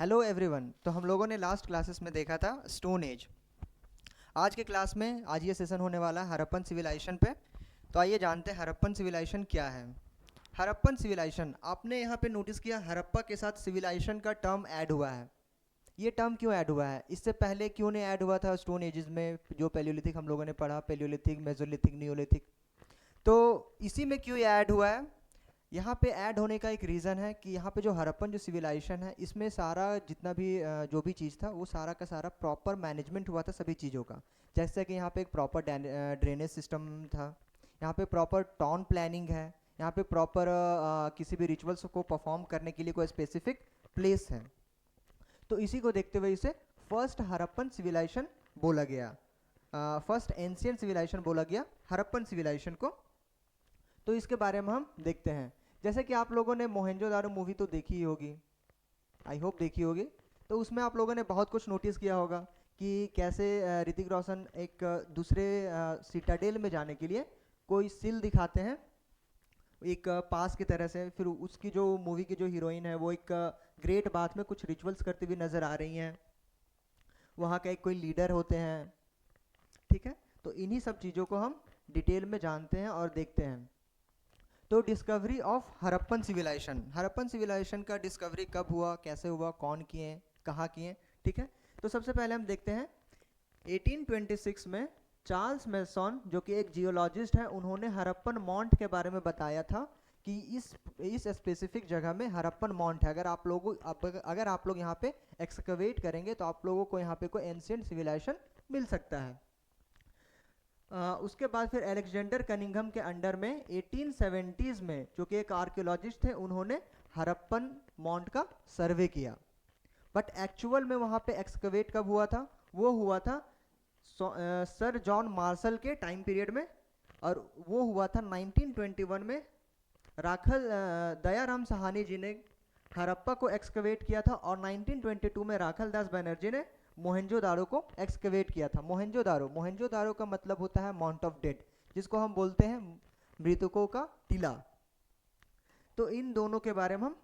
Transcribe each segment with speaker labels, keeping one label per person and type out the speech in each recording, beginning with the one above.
Speaker 1: Hello everyone. तो हम लोगों ने लास्ट क्लासेस में देखा था स्टोन एज। आज के क्लास में आज ये सेशन होने वाला है हड़प्पन सिविलाइजेशन पे। तो आइए जानते हैं हड़प्पन सिविलाइजेशन क्या है। हड़प्पन सिविलाइजेशन, आपने यहाँ पे नोटिस किया हड़प्पा के साथ सिविलाइजेशन का टर्म ऐड हुआ है। ये टर्म क्यों ऐड हुआ है? इससे पहले क्यों नहीं ऐड हुआ था स्टोन एजेस में? जो पैलियोलिथिक हम लोगों ने पढ़ा, पैलियोलिथिक, मेसोलिथिक, नियोलिथिक, तो इसी में क्यों ये ऐड हुआ है? यहाँ पे ऐड होने का एक रीज़न है कि यहाँ पे जो हड़प्पन जो सिविलाइजेशन है, इसमें सारा जितना भी जो भी चीज़ था वो सारा का सारा प्रॉपर मैनेजमेंट हुआ था सभी चीज़ों का। जैसे कि यहाँ पे एक प्रॉपर ड्रेनेज सिस्टम था, यहाँ पे प्रॉपर टाउन प्लानिंग है, यहाँ पे प्रॉपर किसी भी रिचुअल्स को परफॉर्म करने के लिए कोई स्पेसिफिक प्लेस है। तो इसी को देखते हुए इसे फर्स्ट हड़प्पन सिविलाइजेशन बोला गया, फर्स्ट एंशियंट सिविलाइजेशन बोला गया हड़प्पन सिविलाइजेशन को। तो इसके बारे में हम देखते हैं। जैसे कि आप लोगों ने मोहनजोदारो मूवी तो देखी ही होगी, आई होप देखी होगी। तो उसमें आप लोगों ने बहुत कुछ नोटिस किया होगा कि कैसे ऋतिक रोशन एक दूसरे सिटाडेल में जाने के लिए कोई सील दिखाते हैं एक पास की तरह से। फिर उसकी जो मूवी की जो हीरोइन है वो एक ग्रेट बाथ में कुछ रिचुअल्स करती हुई नज़र आ रही हैं। वहाँ का एक कोई लीडर होते हैं, ठीक है। तो इन्हीं सब चीज़ों को हम डिटेल में जानते हैं और देखते हैं। तो discovery of Harappan civilization, Harappan civilization का डिस्कवरी कब हुआ, कैसे हुआ, कौन किए, कहाँ किए, ठीक है। तो सबसे पहले हम देखते हैं 1826 में चार्ल्स मेसन, जो कि एक जियोलॉजिस्ट है, उन्होंने हड़प्पन मॉन्ट के बारे में बताया था कि इस स्पेसिफिक जगह में हड़प्पन मॉन्ट है। अगर आप लोग यहाँ पे एक्सकवेट करेंगे तो आप लोगों को यहाँ पे कोई एंशियंट सिविलाइजेशन मिल सकता है। उसके बाद फिर अलेक्जेंडर कनिंघम के अंडर में 1870s में, जो कि एक आर्कियोलॉजिस्ट थे, उन्होंने हड़प्पन मॉन्ट का सर्वे किया। बट एक्चुअल में वहाँ पे एक्सकवेट कब हुआ था? वो हुआ था सर जॉन मार्शल के टाइम पीरियड में, और वो हुआ था 1921 में। दयाराम साहनी जी ने हड़प्पा को एक्सकवेट किया था, और 1922 में राखल दास बनर्जी ने मोहनजोदारो को एक्सकवेट किया था। मोहनजोदारो का मतलब होता है माउंट ऑफ डेड, जिसको हम बोलते हैं मृतकों का टीला। तो इन दोनों के बारे में हम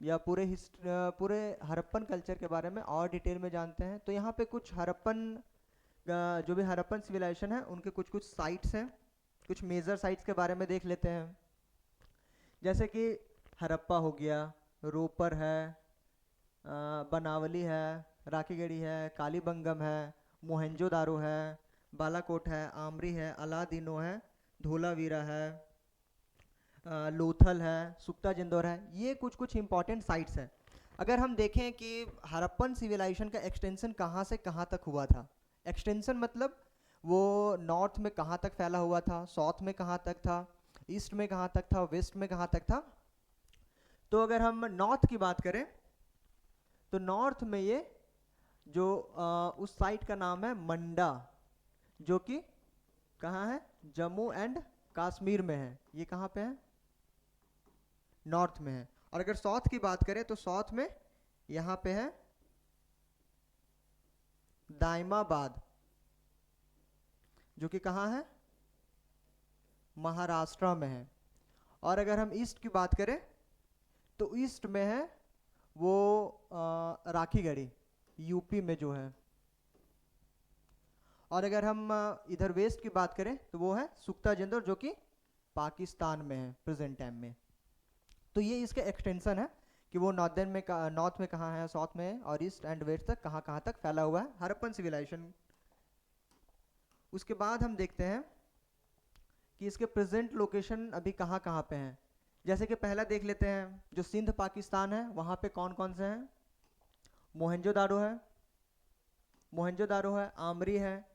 Speaker 1: या पूरे हड़प्पन कल्चर के बारे में और डिटेल में जानते हैं। तो यहाँ पे कुछ जो भी हड़प्पन सिविलाइजेशन है उनके कुछ कुछ साइट्स हैं, कुछ मेजर साइट्स के बारे में देख लेते हैं। जैसे कि हड़प्पा हो गया, रोपर है, बनावली है, राखीगढ़ी है, कालीबंगम है, मोहनजोदारो है, बालाकोट है, आमरी है, अलादीनो है, धोलावीरा है, लोथल है, सुक्ता जिंदौर है। ये कुछ कुछ इंपॉर्टेंट साइट्स हैं। अगर हम देखें कि हड़प्पन सिविलाइजेशन का एक्सटेंशन कहाँ से कहाँ तक हुआ था, एक्सटेंशन मतलब वो नॉर्थ में कहाँ तक फैला हुआ था, साउथ में कहाँ तक था, ईस्ट में कहाँ तक था, वेस्ट में कहाँ तक था। तो अगर हम नॉर्थ की बात करें तो नॉर्थ में ये जो उस साइट का नाम है मंडा, जो कि कहाँ है? जम्मू एंड कश्मीर में है। ये कहाँ पे है? नॉर्थ में है। और अगर साउथ की बात करें तो साउथ में यहाँ पे है दाइमाबाद, जो कि कहाँ है? महाराष्ट्र में है। और अगर हम ईस्ट की बात करें तो ईस्ट में है वो राखीगढ़ी, यूपी में जो है। और अगर हम इधर वेस्ट की बात करें तो वो है सुक्ता जिंदौर, जो कि पाकिस्तान में है प्रेजेंट टाइम में। तो ये इसका एक्सटेंशन है कि वो नॉर्थ में कहाँ है, साउथ में है, और ईस्ट एंड वेस्ट तक कहाँ कहाँ तक फैला हुआ है हड़प्पन सिविलाइजेशन। उसके बाद हम देखते हैं कि इसके प्रेजेंट लोकेशन अभी कहाँ कहाँ पे हैं। जैसे कि पहला देख लेते हैं, जो सिंध पाकिस्तान है वहाँ पे कौन कौन से हैं? मोहनजोदारो है, आमरी है,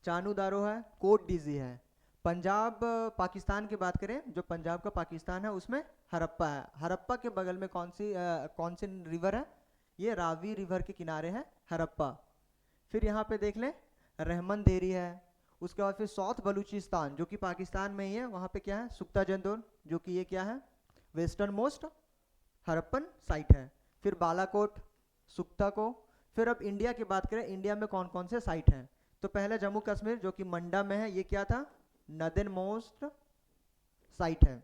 Speaker 1: चानूदारो है, कोट डीजी है। पंजाब पाकिस्तान की बात करें, जो पंजाब का पाकिस्तान है उसमें हड़प्पा है। हड़प्पा के बगल में कौन सी रिवर है? ये रावी रिवर के किनारे है हड़प्पा। फिर यहाँ पे देख लें रहमन देरी है। उसके बाद फिर साउथ बलूचिस्तान, जो कि पाकिस्तान में ही है, वहाँ पे क्या है? सुक्ता जंदौर, जो कि ये क्या है? वेस्टर्न मोस्ट हड़प्पन साइट है। फिर बालाकोट, सुक्ता को। फिर अब इंडिया की बात करें, इंडिया में कौन कौन से साइट हैं? तो पहले जम्मू कश्मीर, जो कि मंडा में है, ये क्या था? नदन मोस्ट साइट है।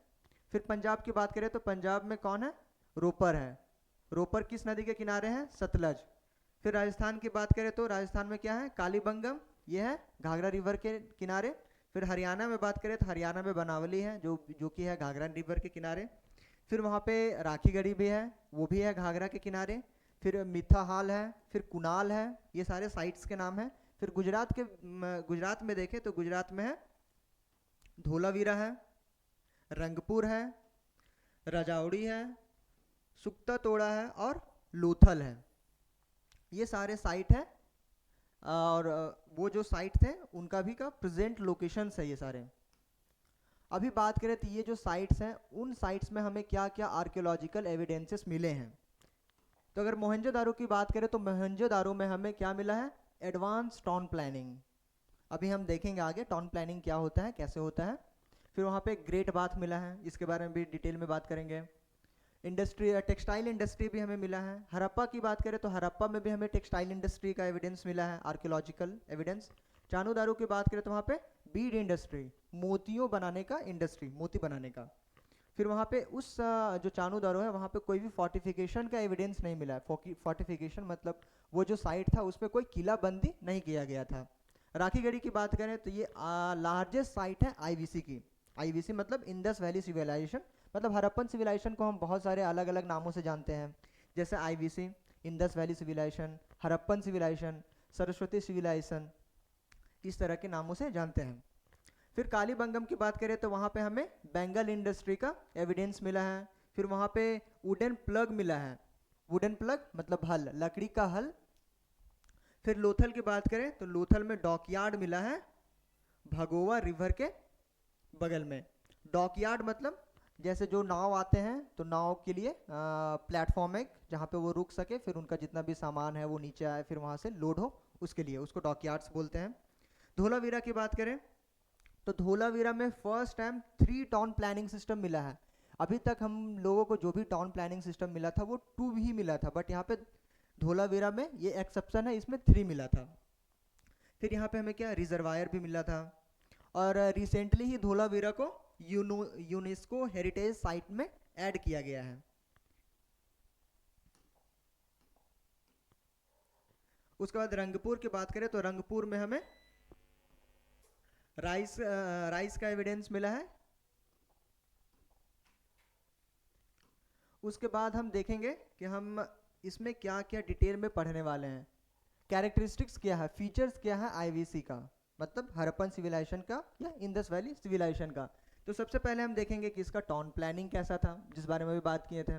Speaker 1: फिर पंजाब की बात करें तो पंजाब में कौन है? रोपर है। रोपर किस नदी के किनारे है? सतलज। फिर राजस्थान की बात करें तो राजस्थान में क्या है? कालीबंगम, ये है घाघरा रिवर के किनारे। फिर हरियाणा में बात करें तो हरियाणा में बनावली है जो कि है घाघरा रिवर के किनारे। फिर वहाँ पे राखीगढ़ी भी है, वो भी है घाघरा के किनारे। फिर मिथाहाल है, फिर कुनाल है, ये सारे साइट्स के नाम हैं। फिर गुजरात में देखें तो गुजरात में है धोलावीरा है, रंगपुर है, राजौरी है, सुक्ता तोड़ा है और लोथल है। ये सारे साइट है और वो जो साइट थे उनका भी का प्रेजेंट लोकेशंस है ये सारे। अभी बात करें तो ये जो साइट्स हैं उन साइट्स में हमें क्या क्या आर्कियोलॉजिकल एविडेंसेस मिले हैं। तो अगर मोहनजोदारो की बात करें तो मोहनजोदारो में हमें क्या मिला है? Advance town planning. अभी हम देखेंगे आगे टाउन प्लानिंग क्या होता है, कैसे होता है। फिर वहाँ पे ग्रेट बाथ मिला है, इसके बारे में भी डिटेल में बात करेंगे। इंडस्ट्री, टेक्सटाइल इंडस्ट्री भी हमें मिला है। हड़प्पा की बात करें तो हड़प्पा में भी हमें टेक्सटाइल इंडस्ट्री का एविडेंस मिला है, आर्कियोलॉजिकल एविडेंस। चानू की बात करें तो वहाँ पे बीड इंडस्ट्री, मोतियों बनाने का इंडस्ट्री, मोती बनाने का। फिर वहाँ पे उस जो चानू दारो है वहाँ पे कोई भी फोर्टिफिकेशन का एविडेंस नहीं मिला है। फोर्टिफिकेशन मतलब वो जो साइट था उसमें कोई किला बंदी नहीं किया गया था। राखीगढ़ी की बात करें तो ये लार्जेस्ट साइट है आईवीसी की। आईवीसी मतलब इंडस वैली सिविलाइजेशन, मतलब हड़प्पन सिविलाइजेशन को हम बहुत सारे अलग अलग नामों से जानते हैं, जैसे IVC, Indus valley civilization, Harappan civilization, Saraswati civilization, इस तरह के नामों से जानते हैं। फिर कालीबंगम की बात करें तो वहाँ पे हमें बेंगल इंडस्ट्री का एविडेंस मिला है। फिर वहाँ पे वुडन प्लग मिला है, वुडन प्लग मतलब हल, लकड़ी का हल। फिर लोथल की बात करें तो लोथल में डॉकयार्ड मिला है भगोवा रिवर के बगल में। डॉकयार्ड मतलब जैसे जो नाव आते हैं तो नाव के लिए प्लेटफॉर्म है जहाँ पे वो रुक सके, फिर उनका जितना भी सामान है वो नीचे आए, फिर वहाँ से लोड हो, उसके लिए उसको डॉकयार्ड्स बोलते हैं। धोलावीरा की बात करें तो धोलावीरा में first time 3 town planning system मिला है। अभी तक हम लोगों को जो भी टाउन प्लानिंग सिस्टम मिला था वो 2 ही मिला था, बट यहाँ पे धोलावीरा में ये एक्सेप्शन है, इसमें 3 मिला था। फिर यहाँ पे हमें क्या रिजर्वायर भी मिला था। और रिसेंटली ही धोलावीरा को यूनेस्को हेरिटेज साइट में ऐड किया गया है। उसके बाद रंगपुर की बात करें तो रंगपुर में हमें राइस का एविडेंस मिला है। उसके बाद हम देखेंगे कि हम इसमें क्या क्या डिटेल में पढ़ने वाले हैं। कैरेक्टरिस्टिक्स क्या है, फीचर्स क्या है आईवीसी का, मतलब हड़प्पन सिविलाइजेशन का या इंडस वैली सिविलाइजेशन का। तो सबसे पहले हम देखेंगे कि इसका टाउन प्लानिंग कैसा था, जिस बारे में भी बात किए थे।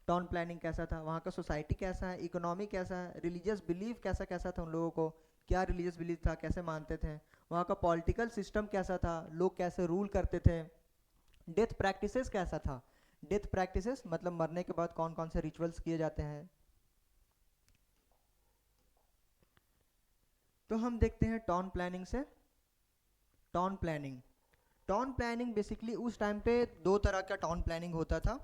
Speaker 1: टाउन प्लानिंग कैसा था, वहाँ का सोसाइटी कैसा है, इकोनॉमी कैसा है, रिलीजियस बिलीफ कैसा कैसा था, उन लोगों को क्या रिलीजियस बिलीफ था, कैसे मानते थे, वहाँ का पॉलिटिकल सिस्टम कैसा था, लोग कैसे रूल करते थे, डेथ प्रैक्टिसेस कैसा था। डेथ प्रैक्टिसेस मतलब मरने के बाद कौन कौन से रिचुअल्स किए जाते हैं। तो हम देखते हैं टाउन प्लानिंग से। टाउन प्लानिंग बेसिकली उस टाइम पे 2 तरह का टाउन प्लानिंग होता था।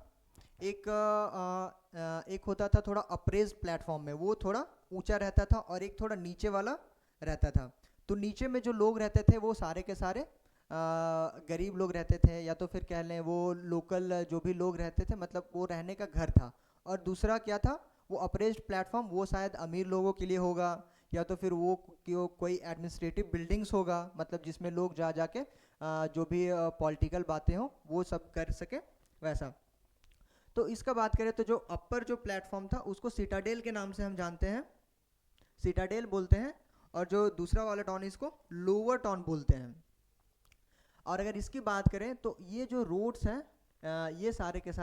Speaker 1: एक होता था थोड़ा अप्रेज प्लेटफॉर्म में, वो थोड़ा ऊंचा रहता था, और एक थोड़ा नीचे वाला रहता था। तो नीचे में जो लोग रहते थे वो सारे के सारे गरीब लोग रहते थे, या तो फिर कह लें वो लोकल जो भी लोग रहते थे, मतलब वो रहने का घर था। और दूसरा क्या था, वो अप्रेज्ड प्लेटफॉर्म, वो शायद अमीर लोगों के लिए होगा, या तो फिर वो कोई एडमिनिस्ट्रेटिव बिल्डिंग्स होगा, मतलब जिसमें लोग जा जाके जो भी पॉलिटिकल बातें हों वो सब कर सके वैसा। तो इसका बात करें तो जो अपर जो प्लेटफॉर्म था उसको सिटाडेल के नाम से हम जानते हैं, सिटाडेल बोलते हैं। और जो दूसरा वाला टाउन इसको लोअर टाउन बोलते हैं। और अगर इसकी बात करें तो ये जो रोड्स हैं ये सारे के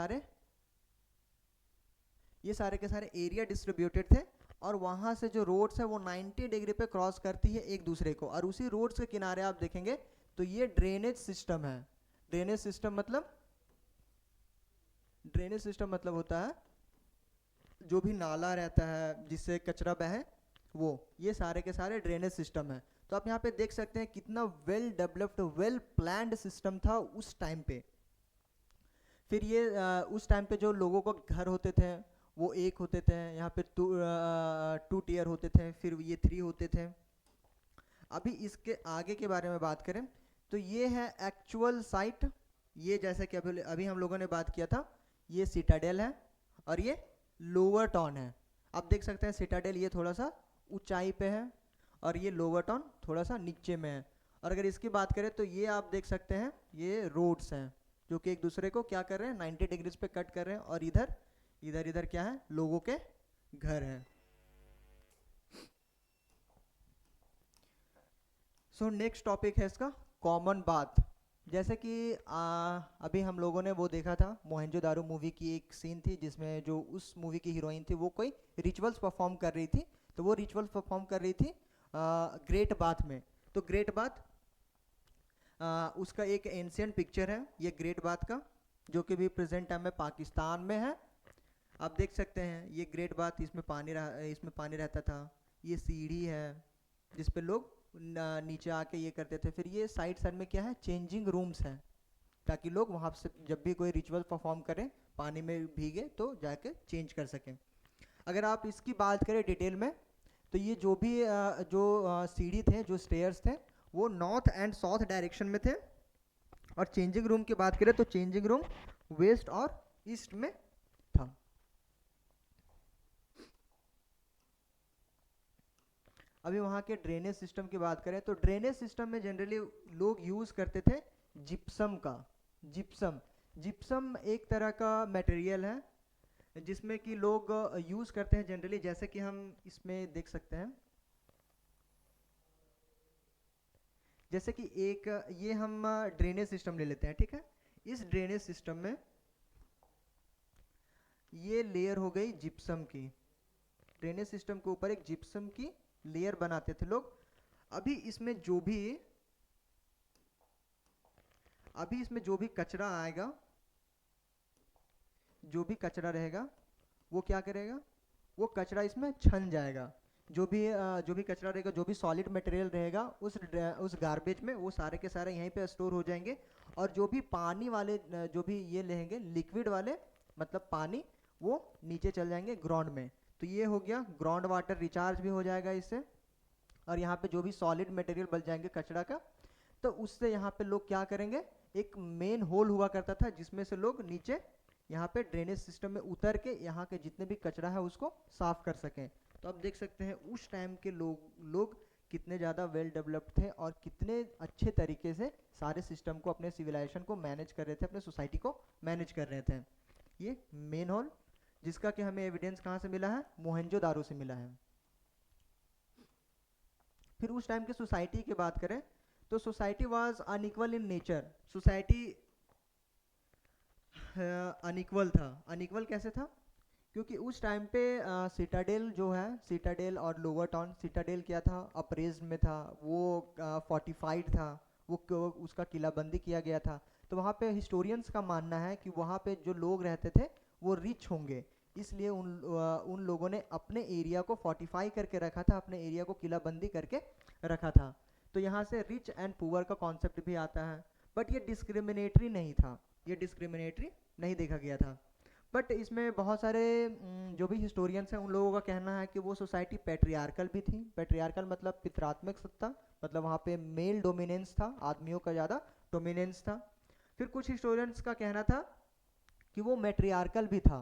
Speaker 1: सारे एरिया डिस्ट्रीब्यूटेड थे, और वहाँ से जो रोड्स है वो 90 डिग्री पे क्रॉस करती है एक दूसरे को। और उसी रोड्स के किनारे आप देखेंगे तो ये ड्रेनेज सिस्टम है। ड्रेनेज सिस्टम मतलब होता है जो भी नाला रहता है जिससे कचरा बहे, वो ये सारे के सारे ड्रेनेज सिस्टम है। तो आप यहाँ पे देख सकते हैं कितना well developed, well planned system था उस टाइम पे। फिर ये उस टाइम पे जो लोगों को घर होते थे वो एक होते थे, यहाँ पे 2 टियर होते थे, फिर ये 3 होते थे। अभी इसके आगे के बारे में बात करें तो ये है एक्चुअल साइट। ये जैसे कि अभी हम लोगों ने बात किया था, ये सिटाडेल है और ये लोअर टाउन है। आप देख सकते हैं सिटाडेल ये थोड़ा सा ऊंचाई पे है और ये लोअर टाउन थोड़ा सा नीचे में है। और अगर इसकी बात करें तो ये आप देख सकते हैं ये रोड्स हैं जो कि एक दूसरे को क्या कर रहे हैं 90 डिग्रीज पे कट कर रहे हैं, और इधर इधर इधर क्या है लोगों के घर हैं। सो नेक्स्ट टॉपिक है इसका कॉमन बात। जैसे कि अभी हम लोगों ने वो देखा था मोहनजोदारो मूवी की एक सीन थी जिसमें जो उस मूवी की हीरोइन थी वो कोई रिचुअल्स परफॉर्म कर रही थी। तो वो रिचुअल्स परफॉर्म कर रही थी ग्रेट बाथ में। तो ग्रेट बाथ उसका एक एंशियंट पिक्चर है ये ग्रेट बाथ का, जो कि भी प्रेजेंट टाइम में पाकिस्तान में है। आप देख सकते हैं ये ग्रेट बाथ, इसमें पानी रहता था। ये सीढ़ी है जिस पे लोग नीचे आके ये करते थे। फिर ये साइड साइड में क्या है चेंजिंग रूम्स हैं ताकि लोग वहाँ से जब भी कोई रिचुअल परफॉर्म करें पानी में भीगे तो जाके चेंज कर सकें। अगर आप इसकी बात करें डिटेल में तो ये जो भी सीढ़ी थे जो स्टेयर्स थे वो नॉर्थ एंड साउथ डायरेक्शन में थे। और चेंजिंग रूम की बात करें तो चेंजिंग रूम वेस्ट और ईस्ट में था। अभी वहाँ के ड्रेनेज सिस्टम की बात करें तो ड्रेनेज सिस्टम में जनरली लोग यूज़ करते थे जिप्सम का। जिप्सम जिप्सम एक तरह का मटेरियल है जिसमें कि लोग यूज़ करते हैं जनरली, जैसे कि हम इसमें देख सकते हैं। जैसे कि एक ये हम ड्रेनेज सिस्टम ले लेते हैं, ठीक है। इस ड्रेनेज सिस्टम में ये लेयर हो गई जिप्सम की। ड्रेनेज सिस्टम के ऊपर एक जिप्सम की लेयर बनाते थे लोग। अभी इसमें जो भी कचरा आएगा, जो भी कचरा रहेगा वो क्या करेगा, वो कचरा इसमें छन जाएगा। जो भी कचरा रहेगा, जो भी सॉलिड मटेरियल रहेगा उस गार्बेज में वो सारे के सारे यहीं पे स्टोर हो जाएंगे। और जो भी पानी वाले जो भी ये लेंगे लिक्विड वाले मतलब पानी, वो नीचे चल जाएंगे ग्राउंड में। तो ये हो गया ग्राउंड वाटर रिचार्ज भी हो जाएगा इससे। और यहाँ पे जो भी सॉलिड मटेरियल बच जाएंगे कचरा का, तो उससे यहाँ पे लोग क्या करेंगे, एक मेन होल हुआ करता था जिसमें से लोग नीचे यहाँ पे ड्रेनेज सिस्टम में उतर के यहाँ के जितने भी कचरा है उसको साफ कर सकें। तो आप देख सकते हैं उस टाइम के लोग कितने ज़्यादा वेल डेवलप्ड थे और कितने अच्छे तरीके से सारे सिस्टम को, अपने सिविलाइजेशन को मैनेज कर रहे थे, अपने सोसाइटी को मैनेज कर रहे थे। ये मेन होल जिसका कि हमें एविडेंस कहाँ से मिला है, मोहनजोदारो से मिला है। फिर उस टाइम की सोसाइटी की बात करें तो society was unequal in nature. Society unequal था। अनइक्वल कैसे था, क्योंकि उस टाइम पे सिटाडेल जो है, सिटाडेल और लोअर टाउन, सिटाडेल क्या था अप्रेज्ड में था, वो फोर्टिफाइड था, उसका किलाबंदी किया गया था। तो वहाँ पे हिस्टोरियंस का मानना है कि वहाँ पे जो लोग रहते थे वो रिच होंगे, इसलिए उन लोगों ने अपने एरिया को फोर्टिफाई करके रखा था, अपने एरिया को किलाबंदी करके रखा था। तो यहाँ से रिच एंड पुअर का कॉन्सेप्ट भी आता है। बट ये डिस्क्रिमिनेटरी नहीं था, ये डिस्क्रिमिनेटरी नहीं देखा गया था। बट इसमें बहुत सारे जो भी हिस्टोरियंस हैं उन लोगों का कहना है कि वो सोसाइटी पैट्रियार्कल भी थी। पैट्रियार्कल मतलब पितरात्मक सत्ता, मतलब वहाँ पे मेल डोमिनेंस था, आदमियों का ज़्यादा डोमिनेंस था। फिर कुछ हिस्टोरियंस का कहना था कि वो मैट्रियार्कल भी था।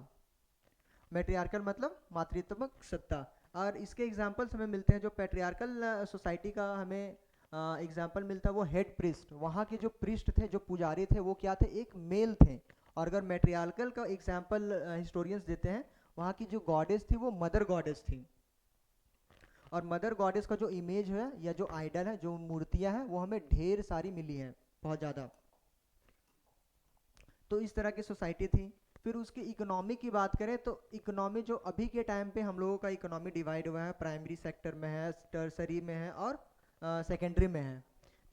Speaker 1: मैट्रियार्कल मतलब मातृत्वक सत्ता। और इसके एग्जाम्पल्स हमें मिलते हैं, जो पैट्रियार्कल सोसाइटी का हमें एग्जाम्पल मिलता है वो हेड प्रिस्ट, वहाँ के जो प्रिस्ट थे, जो पुजारी थे, वो क्या थे, एक मेल थे। और अगर मैट्रियार्कल का एग्जाम्पल हिस्टोरियंस देते हैं, वहाँ की जो गॉडेस थी वो मदर गॉडेस थी। और मदर गॉडेस का जो इमेज है या जो आइडल है, जो मूर्तियाँ हैं, वो हमें ढेर सारी मिली हैं, बहुत ज़्यादा। तो इस तरह की सोसाइटी थी। फिर उसकी इकोनॉमी की बात करें तो इकोनॉमी जो अभी के टाइम पे हम लोगों का इकोनॉमी डिवाइड हुआ है, प्राइमरी सेक्टर में है, टर्सरी में है और सेकेंडरी में है।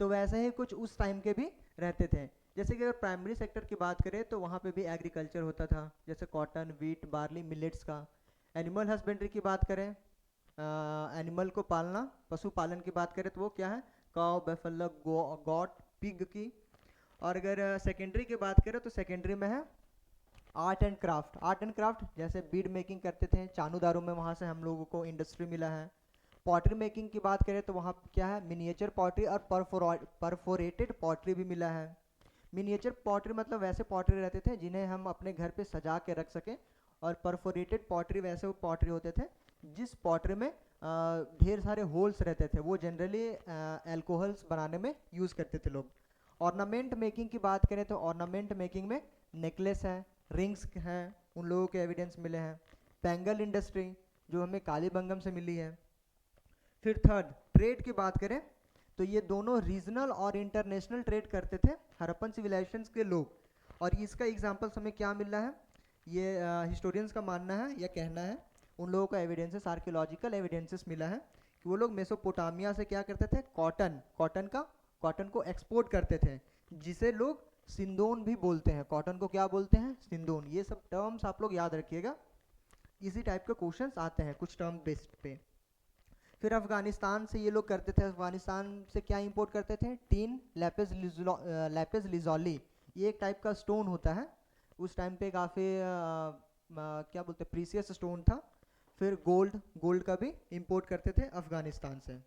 Speaker 1: तो वैसे ही कुछ उस टाइम के भी रहते थे। जैसे कि अगर प्राइमरी सेक्टर की बात करें तो वहाँ पे भी एग्रीकल्चर होता था, जैसे कॉटन, वीट, बार्ली, मिलेट्स का। एनिमल हस्बेंड्री की बात करें, एनिमल को पालना, पशु पालन की बात करें तो वो क्या है, काउ, बेफलो, गॉट, पिग की। और अगर सेकेंडरी की बात करें तो सेकेंडरी में है art and craft. Art and craft जैसे बीड मेकिंग करते थे चानूदारो में, वहाँ से हम लोगों को इंडस्ट्री मिला है। पॉटरी मेकिंग की बात करें तो वहाँ क्या है, मिनिएचर पॉटरी और परफोरेटेड पॉटरी भी मिला है। मिनिएचर पॉटरी मतलब वैसे पॉटरी रहते थे जिन्हें हम अपने घर पे सजा के रख सकें, और परफोरेटेड पॉटरी वैसे वो पॉटरी होते थे जिस पॉटरी में ढेर सारे होल्स रहते थे, वो जनरली अल्कोहल्स बनाने में यूज़ करते थे लोग। ऑर्नामेंट मेकिंग की बात करें तो ऑर्नामेंट मेकिंग में नेकलेस है, रिंग्स हैं, उन लोगों के एविडेंस मिले हैं। बैंगल इंडस्ट्री जो हमें कालीबंगम से मिली है। फिर थर्ड, ट्रेड की बात करें तो ये दोनों रीजनल और इंटरनेशनल ट्रेड करते थे हड़प्पन सिविलाइजेशंस के लोग। और इसका एग्जांपल्स हमें क्या मिल रहा है, ये हिस्टोरियंस का मानना है या कहना है, उन लोगों का एविडेंसेस, आर्कियोलॉजिकल एविडेंसेस मिला है कि वो लोग मेसोपोटामिया से क्या करते थे, कॉटन को एक्सपोर्ट करते थे, जिसे लोग सिंदोन भी बोलते हैं। कॉटन को क्या बोलते हैं, सिंदोन। ये सब टर्म्स आप लोग याद रखिएगा, इसी टाइप के क्वेश्चंस आते हैं कुछ टर्म बेस्ड पे। फिर अफगानिस्तान से ये लोग करते थे, अफगानिस्तान से क्या इंपोर्ट करते थे, टीन, लैपिस लिजोली, ये एक टाइप का स्टोन होता है, उस टाइम पे काफ़ी क्या बोलते हैं, प्रीसियस स्टोन था। फिर गोल्ड का भी इंपोर्ट करते थे अफगानिस्तान से।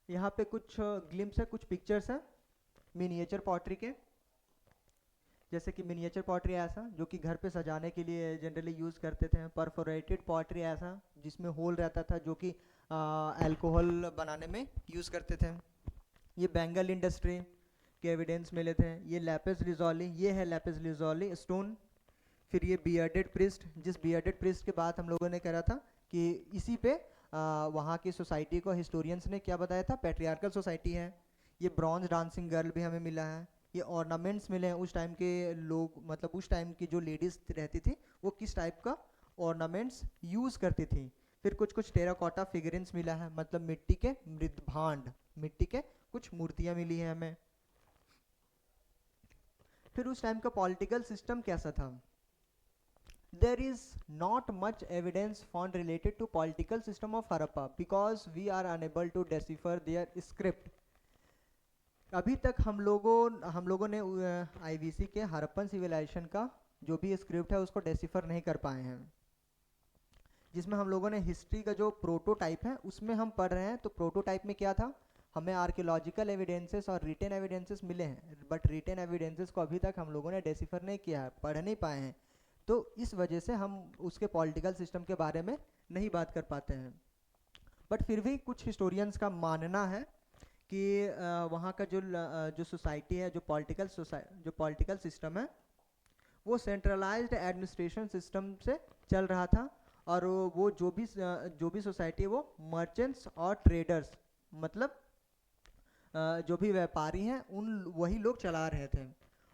Speaker 1: यहाँ पे कुछ ग्लिम्स है, कुछ पिक्चर्स हैं मिनिएचर पॉटरी के। जैसे कि मिनिएचर पॉटरी ऐसा जो कि घर पे सजाने के लिए जनरली यूज़ करते थे। परफोरेटेड पॉटरी ऐसा जिसमें होल रहता था, जो कि अल्कोहल बनाने में यूज़ करते थे। ये बैंगल इंडस्ट्री के एविडेंस मिले थे। ये लैपिस लिजोली, ये है लैपिस लिजोली स्टोन। फिर ये बियर्डेड प्रिस्ट, जिस बियर्डेड प्रिस्ट के बाद हम लोगों ने करा था कि इसी पे वहाँ की सोसाइटी को हिस्टोरियंस ने क्या बताया था, पैट्रियार्कल सोसाइटी है। ये ब्रॉन्ज डांसिंग गर्ल भी हमें मिला है। ये ऑर्नामेंट्स मिले हैं उस टाइम के लोग, मतलब उस टाइम की जो लेडीज रहती थी वो किस टाइप का ऑर्नामेंट्स यूज़ करती थी। फिर कुछ टेराकोटा फिगरेंस मिला है, मतलब मिट्टी के मृदभांड, मिट्टी के कुछ मूर्तियाँ मिली हैं हमें। फिर उस टाइम का पॉलिटिकल सिस्टम कैसा था। There is not much evidence found related to political system of Harappa because we are unable to decipher their script. अभी तक हम लोगों ने आईवीसी के हड़प्पन सिविलाइजेशन का जो भी स्क्रिप्ट है उसको डेसिफर नहीं कर पाए हैं, जिसमें हम लोगों ने हिस्ट्री का जो प्रोटोटाइप है उसमें हम पढ़ रहे हैं। तो प्रोटोटाइप में क्या था, हमें आर्कियोलॉजिकल एविडेंसेस और रिटेन एविडेंसेस मिले हैं, बट रिटेन एविडेंसेस को अभी तक हम लोगों ने डेसिफर नहीं किया है, पढ़ नहीं पाए हैं। तो इस वजह से हम उसके पॉलिटिकल सिस्टम के बारे में नहीं बात कर पाते हैं। बट फिर भी कुछ हिस्टोरियंस का मानना है कि वहाँ का जो सोसाइटी है, जो पॉलिटिकल सिस्टम है, वो सेंट्रलाइज्ड एडमिनिस्ट्रेशन सिस्टम से चल रहा था। और वो जो भी सोसाइटी है वो मर्चेंट्स और ट्रेडर्स, मतलब जो भी व्यापारी हैं वही लोग चला रहे थे।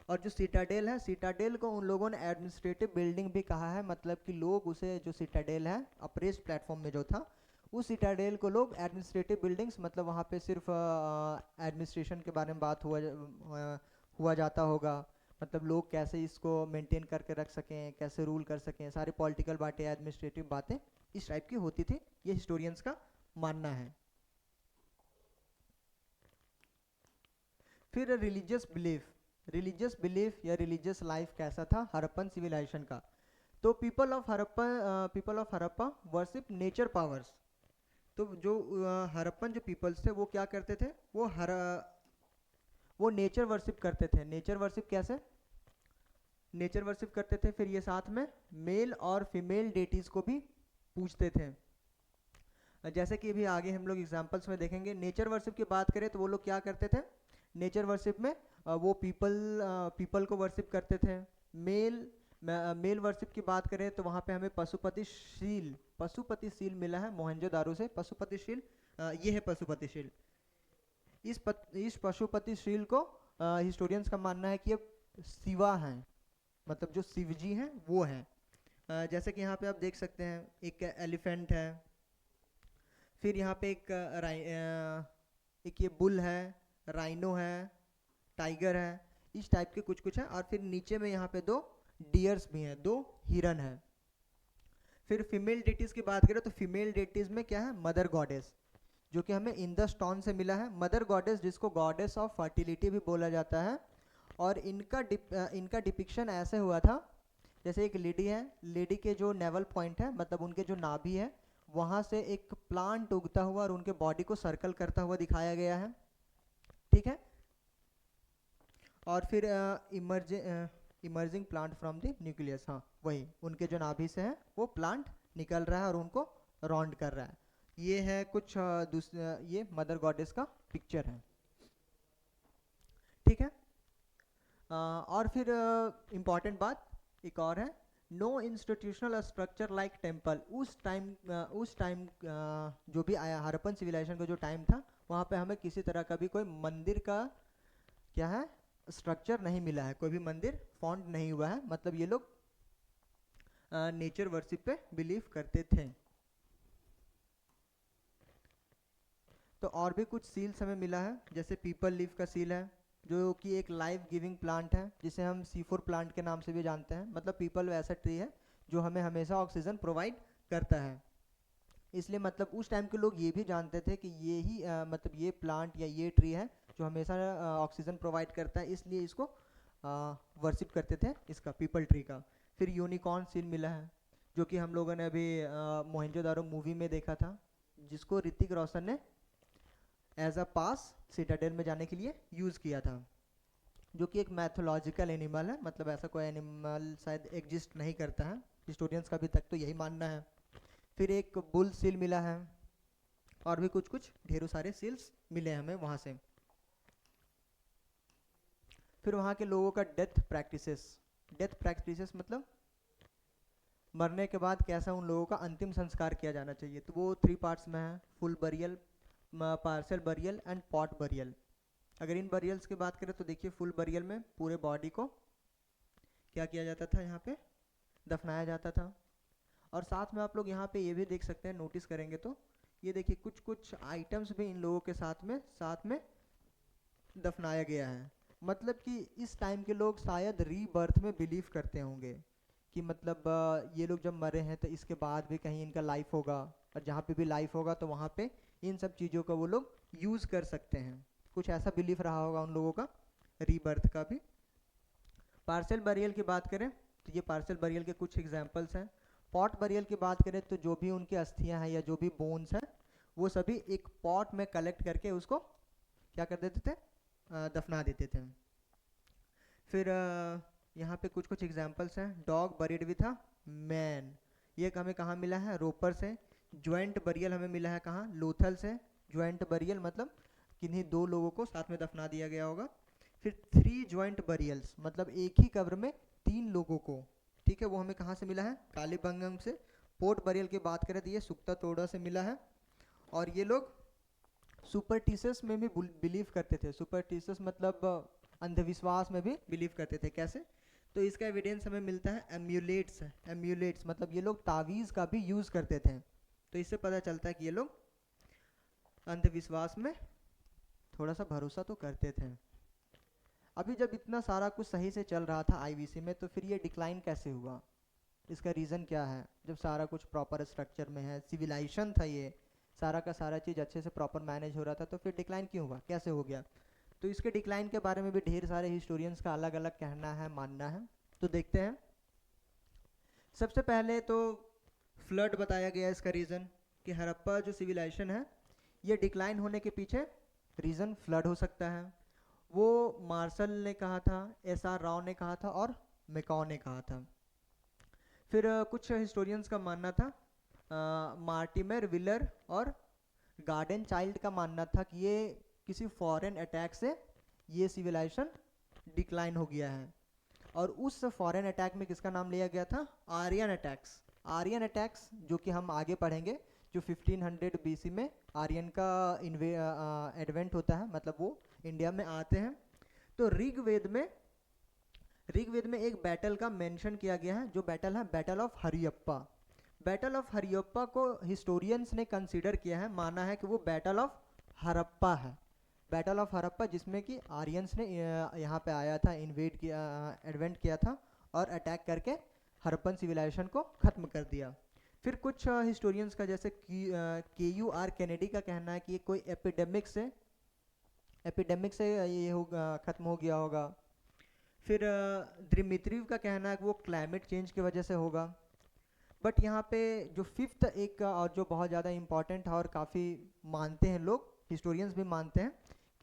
Speaker 1: और जो सिटाडेल है, सिटाडेल को उन लोगों ने एडमिनिस्ट्रेटिव बिल्डिंग भी कहा है, मतलब कि लोग उसे, जो सिटाडेल है अप्रेस्ड प्लेटफॉर्म में जो था, उस सिटाडेल को लोग एडमिनिस्ट्रेटिव बिल्डिंग्स, मतलब वहाँ पे सिर्फ एडमिनिस्ट्रेशन के बारे में बात हुआ जाता होगा, मतलब लोग कैसे इसको मेंटेन करके रख सकें, कैसे रूल कर सकें, सारी पॉलिटिकल बातें, एडमिनिस्ट्रेटिव बातें इस टाइप की होती थी, ये हिस्टोरियंस का मानना है। फिर रिलीजियस बिलीफ या रिलीजियस लाइफ कैसा था हड़प्पन सिविलाइजेशन का। तो people of Harappa worship nature powers. तो जो हड़प्पन जो पीपल्स थे वो क्या करते थे, वो नेचर वर्शिप करते थे। नेचर वर्शिप कैसे, नेचर वर्शिप करते थे। फिर ये साथ में मेल और फीमेल डेटीज को भी पूजते थे, जैसे कि अभी आगे हम लोग एग्जांपल्स में देखेंगे। नेचर वर्शिप की बात करें तो वो लोग क्या करते थे, नेचर वर्शिप में वो पीपल को वर्शिप करते थे। मेल वर्शिप की बात करें तो वहाँ पे हमें पशुपतिशील मिला है मोहनजोदारो से। पशुपतिशील, ये है पशुपतिशील। इस पशुपतिशील को हिस्टोरियंस का मानना है कि ये शिवा हैं, मतलब जो शिव जी हैं वो हैं। जैसे कि यहाँ पे आप देख सकते हैं एक एलिफेंट है, फिर यहाँ पे एक ये बुल है, राइनो है, टाइगर है, इस टाइप के कुछ है। और फिर नीचे में यहाँ पे 2 डियर्स भी हैं, 2 हिरन हैं। फिर फीमेल डेटीज की बात करें तो फीमेल डेटीज में क्या है, मदर गॉडेस, जो कि हमें इंदस टॉन से मिला है। मदर गॉडेस जिसको गॉडेस ऑफ फर्टिलिटी भी बोला जाता है। और इनका डिपिक्शन ऐसे हुआ था, जैसे एक लेडी है, लेडी के जो नेवल पॉइंट है, मतलब उनके जो नाभि है, वहाँ से एक प्लांट उगता हुआ और उनके बॉडी को सर्कल करता हुआ दिखाया गया है, ठीक है। और फिर emerging plant from the nucleus, हाँ वही, उनके जो नाभि से है वो प्लांट निकल रहा है और उनको राउंड कर रहा है। ये है कुछ ये मदर गॉडेस का पिक्चर है, ठीक है। और फिर इम्पॉर्टेंट बात एक और है, no institutional structure like temple. उस टाइम जो भी आया हड़प्पन सिविलाइजेशन का जो टाइम था, वहाँ पे हमें किसी तरह का भी कोई मंदिर का क्या है स्ट्रक्चर नहीं मिला है, कोई भी मंदिर फाउंड नहीं हुआ है। मतलब ये लोग नेचर वर्शिप पे बिलीव करते थे। तो और भी कुछ सील्स हमें मिला है, जैसे पीपल लीफ का सील है, जो कि एक लाइफ गिविंग प्लांट है, जिसे हम C4 प्लांट के नाम से भी जानते हैं। मतलब पीपल ऐसा ट्री है जो हमें हमेशा ऑक्सीजन प्रोवाइड करता है। इसलिए मतलब उस टाइम के लोग ये भी जानते थे कि ये ही मतलब ये प्लांट या ये ट्री है जो हमेशा ऑक्सीजन प्रोवाइड करता है, इसलिए इसको वर्शिप करते थे, इसका पीपल ट्री का। फिर यूनिकॉर्न सील मिला है, जो कि हम लोगों ने अभी मोहनजोदारो मूवी में देखा था, जिसको ऋतिक रोशन ने एज अ पास सिटाडेल में जाने के लिए यूज़ किया था, जो कि एक मैथोलॉजिकल एनिमल है। मतलब ऐसा कोई एनिमल शायद एग्जिस्ट नहीं करता है, हिस्टोरियंस का अभी तक तो यही मानना है। फिर एक बुल सील मिला है, और भी कुछ कुछ ढेरों सारे सील्स मिले हमें वहाँ से। फिर वहाँ के लोगों का डेथ प्रैक्टिसेस मतलब मरने के बाद कैसा उन लोगों का अंतिम संस्कार किया जाना चाहिए। तो वो 3 पार्ट्स में है, full burial, partial burial and pot burial. अगर इन बरियल्स की बात करें तो देखिए, फुल बरियल में पूरे बॉडी को क्या किया जाता था, यहाँ पे दफनाया जाता था। और साथ में आप लोग यहाँ पे ये भी देख सकते हैं, नोटिस करेंगे तो ये देखिए कुछ कुछ आइटम्स भी इन लोगों के साथ में दफनाया गया है। मतलब कि इस टाइम के लोग शायद रीबर्थ में बिलीव करते होंगे कि मतलब ये लोग जब मरे हैं तो इसके बाद भी कहीं इनका लाइफ होगा, और जहाँ पे भी लाइफ होगा तो वहाँ पे इन सब चीज़ों का वो लोग यूज़ कर सकते हैं। कुछ ऐसा बिलीफ रहा होगा उन लोगों का, रीबर्थ का भी। पार्शल बरियल की बात करें तो ये पार्शल बरियल के कुछ एग्जाम्पल्स हैं। पॉट बरियल की बात करें तो जो भी उनकी अस्थियां हैं या जो भी बोन्स हैं, वो सभी एक पॉट में कलेक्ट करके उसको क्या कर देते थे, दफना देते थे। फिर यहाँ पे कुछ कुछ एग्जाम्पल्स हैं। Dog buried with a man, ये हमें कहाँ मिला है, रोपर से। ज्वाइंट बरियल हमें मिला है कहाँ, लोथल से। ज्वाइंट बरियल मतलब किन्हीं 2 लोगों को साथ में दफना दिया गया होगा। फिर 3 ज्वाइंट बरियल्स मतलब एक ही कब्र में 3 लोगों को, ठीक है, वो हमें कहाँ से मिला है, कालीबंगम से। पोर्ट बरियल की बात करें तो ये सुक्ता तोड़ा से मिला है। और ये लोग सुपरस्टिशियस में भी बिलीव करते थे। सुपरस्टिशियस मतलब अंधविश्वास में भी बिलीव करते थे। कैसे, तो इसका एविडेंस हमें मिलता है एम्यूलेट्स। एम्यूलेट्स मतलब ये लोग तावीज़ का भी यूज़ करते थे। तो इससे पता चलता है कि ये लोग अंधविश्वास में थोड़ा सा भरोसा तो करते थे। अभी जब इतना सारा कुछ सही से चल रहा था आईवीसी में, तो फिर ये डिक्लाइन कैसे हुआ, इसका रीज़न क्या है? जब सारा कुछ प्रॉपर स्ट्रक्चर में है, सिविलाइजेशन था, ये सारा का सारा चीज़ अच्छे से प्रॉपर मैनेज हो रहा था, तो फिर डिक्लाइन क्यों हुआ, कैसे हो गया? तो इसके डिक्लाइन के बारे में भी ढेर सारे हिस्टोरियंस का अलग अलग कहना है, मानना है। तो देखते हैं। सबसे पहले तो फ्लड बताया गया इसका रीज़न, कि हड़प्पा जो सिविलाइजेशन है ये डिक्लाइन होने के पीछे रीज़न फ्लड हो सकता है। वो मार्शल ने कहा था, SR राव ने कहा था, और मैकॉ ने कहा था। फिर कुछ हिस्टोरियंस का मानना था, मार्टिमर विलर और गार्डन चाइल्ड का मानना था कि ये किसी फॉरेन अटैक से ये सिविलाइजेशन डिक्लाइन हो गया है। और उस फॉरेन अटैक में किसका नाम लिया गया था, आर्यन अटैक्स। आर्यन अटैक्स जो कि हम आगे पढ़ेंगे, जो 1500 BC में आर्यन का एडवेंट होता है, मतलब वो इंडिया में आते हैं। तो ऋग्वेद में एक बैटल का मेंशन किया गया है, जो बैटल है बैटल ऑफ हरियप्पा। बैटल ऑफ हरियप्पा को हिस्टोरियंस ने कंसीडर किया है, माना है कि वो बैटल ऑफ हड़प्पा है। बैटल ऑफ हड़प्पा जिसमें कि आर्यंस ने यहाँ पे आया था, इन्वेड किया, एडवेंट किया था, और अटैक करके हड़प्पन सिविलाइजेशन को ख़त्म कर दिया। फिर कुछ हिस्टोरियंस का, जैसे KUR कैनेडी का कहना है कि ये कोई एपिडेमिक से ये ख़त्म हो गया होगा। फिर द्रिमित्रिव का कहना है कि वो क्लाइमेट चेंज की वजह से होगा। बट यहाँ पे जो 5th एक और जो बहुत ज़्यादा इम्पॉर्टेंट है और काफ़ी मानते हैं लोग, हिस्टोरियंस भी मानते हैं,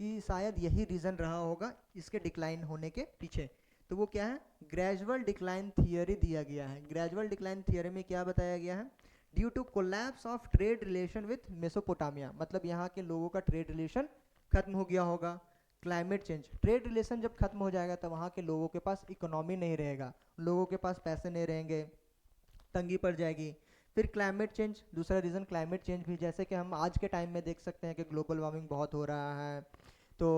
Speaker 1: कि शायद यही रीज़न रहा होगा इसके डिक्लाइन होने के पीछे। तो वो क्या है, ग्रेजुअल डिक्लाइन थियरी दिया गया है। ग्रेजुअल डिक्लाइन थियरी में क्या बताया गया है, due to collapse of trade relation with Mesopotamia, मतलब यहाँ के लोगों का ट्रेड रिलेशन खत्म हो गया होगा। क्लाइमेट चेंज, ट्रेड रिलेशन जब खत्म हो जाएगा तो वहाँ के लोगों के पास इकोनॉमी नहीं रहेगा, लोगों के पास पैसे नहीं रहेंगे, तंगी पड़ जाएगी। फिर क्लाइमेट चेंज, दूसरा रीज़न क्लाइमेट चेंज भी, जैसे कि हम आज के टाइम में देख सकते हैं कि ग्लोबल वार्मिंग बहुत हो रहा है, तो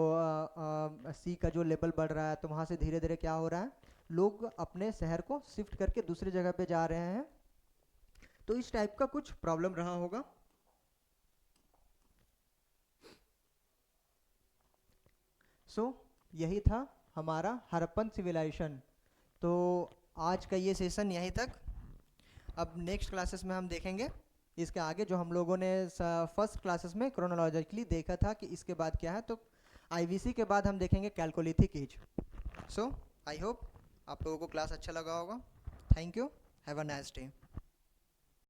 Speaker 1: सी का जो लेवल बढ़ रहा है, तो वहाँ से धीरे धीरे क्या हो रहा है, लोग अपने शहर को शिफ्ट करके दूसरी जगह पे जा रहे हैं। तो इस टाइप का कुछ प्रॉब्लम रहा होगा। सो यही था हमारा हड़प्पन सिविलाइजेशन। तो आज का ये सेशन यहीं तक। अब नेक्स्ट क्लासेस में हम देखेंगे इसके आगे, जो हम लोगों ने फर्स्ट क्लासेस में क्रोनोलॉजिकली देखा था कि इसके बाद क्या है, तो आईवीसी के बाद हम देखेंगे Chalcolithic age. So I hope आप लोगों को क्लास अच्छा लगा होगा। Thank you, have a nice day.